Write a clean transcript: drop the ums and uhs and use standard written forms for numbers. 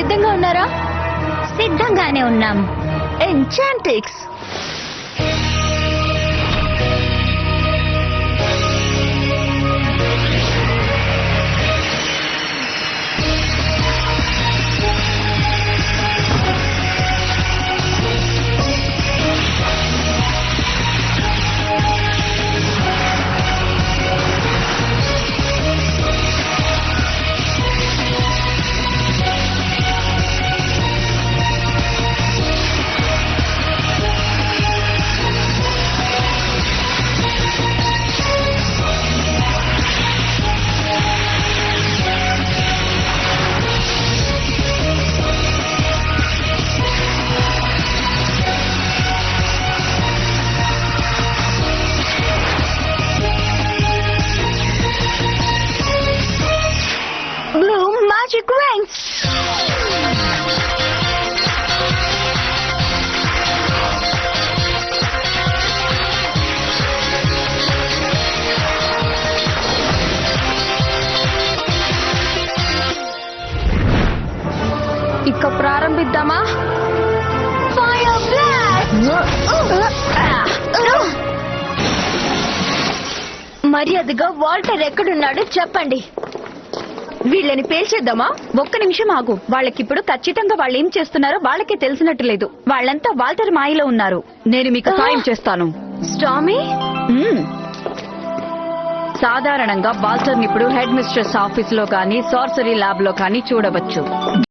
సిద్ధంగా ఉన్నారా? సిద్ధంగానే ఉన్నాం. ఎంచాంటిక్స్. Magic rings. ఇక ప్రారంభిద్దామా? Fire blast. మర్యాదగా వాల్టర్ ఎక్కడున్నాడో చెప్పండి. వీళ్ళని పేల్చేద్దామా? ఒక్క నిమిషం ఆగు. వాళ్ళకిప్పుడు ఖచ్చితంగా వాళ్ళు ఏం చేస్తున్నారో వాళ్ళకే తెలిసినట్టు లేదు. వాళ్ళంతా వాల్టర్ మాయలో ఉన్నారు. నేను మీకు సాయం చేస్తాను. స్టామీ, సాధారణంగా వాల్టర్ ఇప్పుడు హెడ్ మిస్ట్రెస్ ఆఫీస్ లో కానీ సార్సరీ ల్యాబ్ లో కానీ చూడవచ్చు.